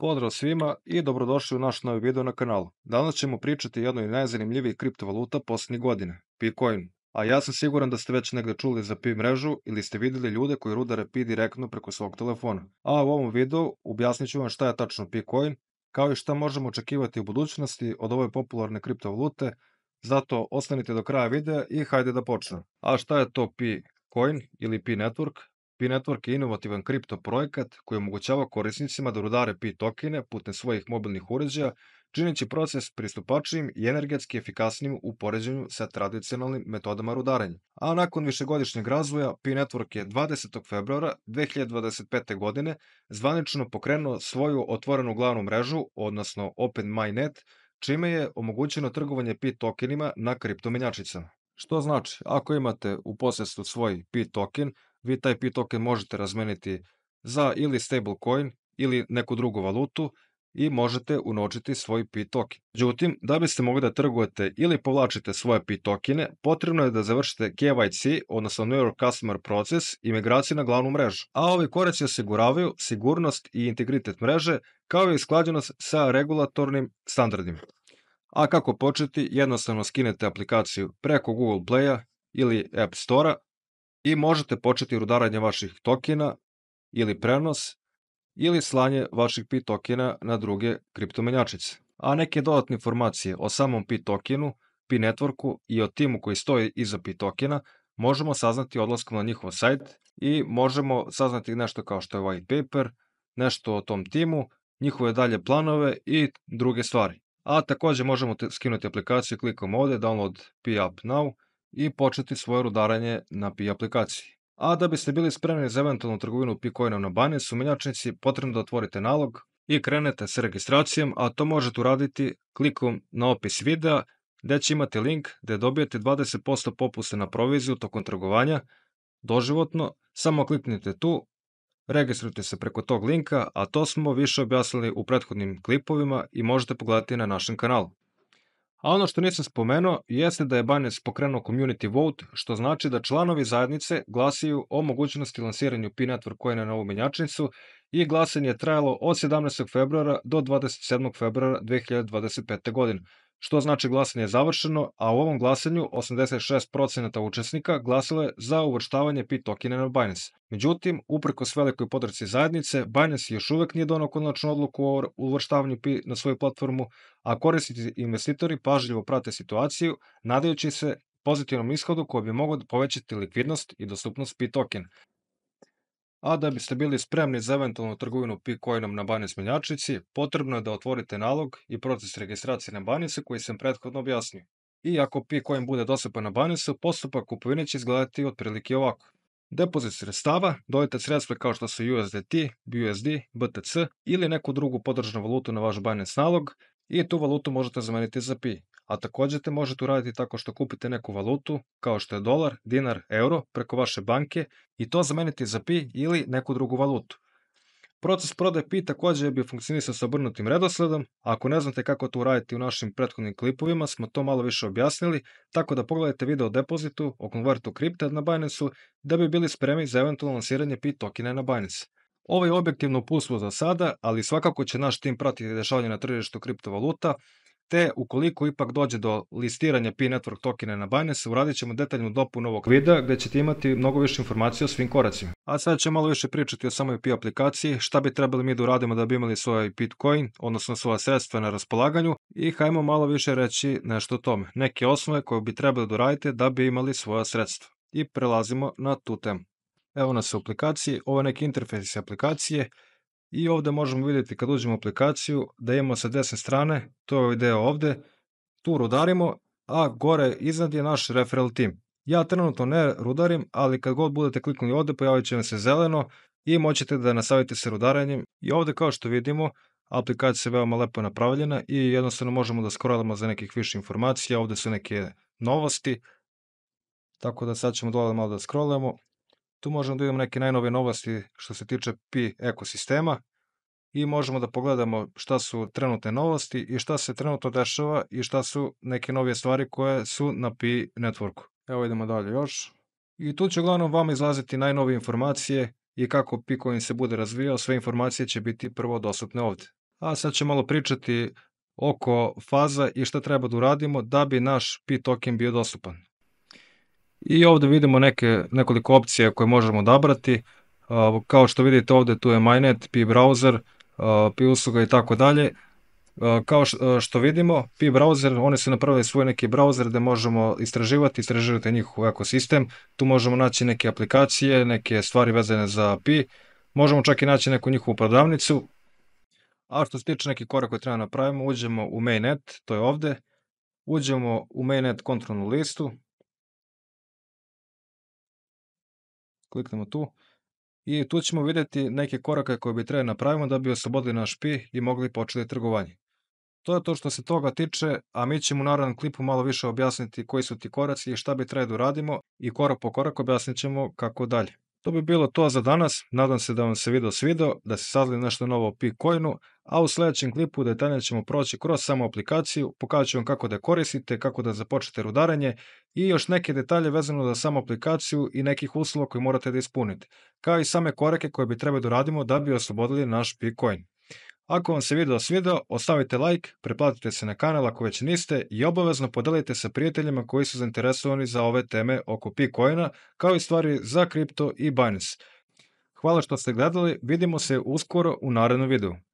Pozdrav svima i dobrodošli u naš novi video na kanalu. Danas ćemo pričati o jednoj najzanimljivijih kriptovaluta poslednjih godine, P-Coin. A ja sam siguran da ste već negde čuli za Pi mrežu ili ste videli ljude koji rudare Pi direktno preko svog telefona. A u ovom videu objasnit ću vam šta je tačno P-Coin, kao i šta možemo očekivati u budućnosti od ove popularne kriptovalute, zato ostanite do kraja videa i hajde da počnemo. A šta je to P-Coin ili P-Network? P-Network je inovativan kripto projekat koji omogućava korisnicima da rudare Pi tokene putem svojih mobilnih uređaja, čineći proces pristupačijim i energetski efikasnijim u poređenju sa tradicionalnim metodama rudarenja. A nakon višegodišnjeg razvoja, P-Network je 20. februara 2025. godine zvanično pokrenuo svoju otvorenu glavnu mrežu, odnosno OpenMaiNet, čime je omogućeno trgovanje Pi tokenima na kriptomenjačicama. Što znači, ako imate u posestu svoj Pi token, vi taj Pi token možete razmeniti za ili stablecoin ili neku drugu valutu i možete unovčiti svoj Pi token. Međutim, da biste mogli da trgujete ili povlačite svoje Pi tokene, potrebno je da završite KYC, odnosno Know Your Customer proces i migraciju na glavnu mrežu. A ovi koraci osiguravaju sigurnost i integritet mreže, kao i usklađenost sa regulatornim standardima. A kako početi? Jednostavno skinete aplikaciju preko Google Playa ili App Store-a i možete početi rudaranje vaših tokena ili prenos ili slanje vaših Pi tokena na druge kriptomenjačice. A neke dodatne informacije o samom Pi tokenu, Pi networku i o timu koji stoji iza Pi tokena možemo saznati odlaskom na njihov sajt i možemo saznati nešto kao što je white paper, nešto o tom timu, njihove dalje planove i druge stvari. A takođe možemo skinuti aplikaciju klikom ovde, download Pi app now i početi svoje rudaranje na Pi aplikaciji. A da biste bili spremni za eventualnu trgovinu P-Coinom na Binance u menjačnici, potrebno da otvorite nalog i krenete sa registracijom, a to možete uraditi klikom na opis videa, gde će imati link gde dobijete 20% popusta na proviziju tokom trgovanja doživotno. Samo kliknite tu, registrujte se preko tog linka, a to smo više objasnili u prethodnim klipovima i možete pogledati na našem kanalu. A ono što nisam spomenuo jeste da je Binance pokrenuo community vote, što znači da članovi zajednice glasaju o mogućnosti lansiranju P-Network coina na ovu menjačnicu i glasanje je trajalo od 17. februara do 27. februara 2025. godine. Što znači glasanje je završeno, a u ovom glasanju 86% učesnika glasalo je za uvrštavanje Pi tokena na Binance. Međutim, uprkos velikoj podršci zajednice, Binance još uvek nije doneo konačnu odluku o uvrštavanju Pi na svoju platformu, a korisnici investitori pažljivo prate situaciju, nadajući se pozitivnom ishodu koji bi mogao povećati likvidnost i dostupnost Pi tokena. A da biste bili spremni za eventualnu trgovinu P-Coinom na Binance menjačnici, potrebno je da otvorite nalog i proces registracije na Binance koji sam prethodno objasnio. I ako P-Coin bude dostupan na Binance, postupak kupovine će izgledati otprilike ovako. Depozit sredstava, dodajte sredstva kao što su USDT, BUSD, BTC ili neku drugu podržanu valutu na vaš Binance nalog i tu valutu možete zameniti za Pi. A takođe te možete uraditi tako što kupite neku valutu, kao što je dolar, dinar, euro, preko vaše banke i to zameniti za Pi ili neku drugu valutu. Proces prodaje Pi takođe bi funkcionisao sa obrnutim redosledom. Ako ne znate kako to uraditi u našim prethodnim klipovima, smo to malo više objasnili, tako da pogledajte video o depozitu, o konvertu kripta na Binance-u, da bi bili spremni za eventualno lansiranje Pi tokena na Binance. Ovo je objektivno uputstvo za sada, ali svakako će naš tim pratiti dešavanje na tržištu kriptovaluta, te ukoliko ipak dođe do listiranja P-Network tokena na Binance, uradit ćemo detaljnu dopunu ovog videa gde ćete imati mnogo više informacija o svim koracima. A sad ćemo malo više pričati o samoj Pi aplikaciji, šta bi trebali mi da uradimo da bi imali svoj P-Coin, odnosno svoja sredstva na raspolaganju i hajmo malo više reći nešto o tome. Neke osnove koje bi trebali da uradite da bi imali svoja sredstva. I prelazimo na tu temu. Evo nas u aplikaciji, ovo je neki interfejs aplikacije. I ovde možemo vidjeti kad uđemo u aplikaciju da imamo sa desne strane, to je ovaj deo ovde, tu rudarimo, a gore iznad je naš referral team. Ja trenutno ne rudarim, ali kad god budete kliknuli ovde pojavit će vam se zeleno i moćete da nastavite sa rudaranjem. I ovde kao što vidimo, aplikacija je veoma lepo napravljena i jednostavno možemo da scrollamo za nekih više informacija, ovde su neke novosti, tako da sad ćemo dole malo da scrollamo. Tu možemo da vidimo neke najnovije novosti što se tiče Pi ekosistema i možemo da pogledamo šta su trenutne novosti i šta se trenutno dešava i šta su neke novije stvari koje su na Pi networku. Evo idemo dalje još. I tu će uglavnom vama izlaziti najnovije informacije i kako P-Coin se bude razvijao, sve informacije će biti prvo dostupne ovde. A sad ćemo malo pričati oko faza i šta treba da uradimo da bi naš Pi token bio dostupan. I ovde vidimo nekoliko opcija koje možemo odabrati. Kao što vidite ovde tu je Mainnet, Pi browser, Pi usluga i tako dalje. Kao što vidimo, Pi browser, oni su napravili svoj neki browser gde možemo istraživati njihov ekosistem. Tu možemo naći neke aplikacije, neke stvari vezane za Pi. Možemo čak i naći neku njihovu prodavnicu. A što se tiče nekih koraka koje treba napravimo, uđemo u mainnet, to je ovde. Uđemo u mainnet kontrolnu listu. Kliknemo tu. I tu ćemo videti neke korake koje bi trebali napravimo da bi oslobodili naš Pi i mogli početi trgovanje. To je to što se toga tiče, a mi ćemo u narednom klipu malo više objasniti koji su ti koraci i šta bi trebali da uradimo i korak po korak objasnit ćemo kako dalje. To bi bilo to za danas, nadam se da vam se video svideo, da ste saznali nešto novo o Pi-coinu, a u sledećem klipu detaljnije ćemo proći kroz samu aplikaciju, pokazat ću vam kako da je koristite, kako da započnete rudarenje i još neke detalje vezano za samu aplikaciju i nekih uslova koje morate da ispunite, kao i same korake koje bi trebali da uradimo da bi oslobodili naš Pi-coin. Ako vam se video svideo, ostavite like, pretplatite se na kanal ako već niste i obavezno podelite sa prijateljima koji su zainteresovani za ove teme oko Pi-coina, kao i stvari za kripto i Binance. Hvala što ste gledali, vidimo se uskoro u narednom videu.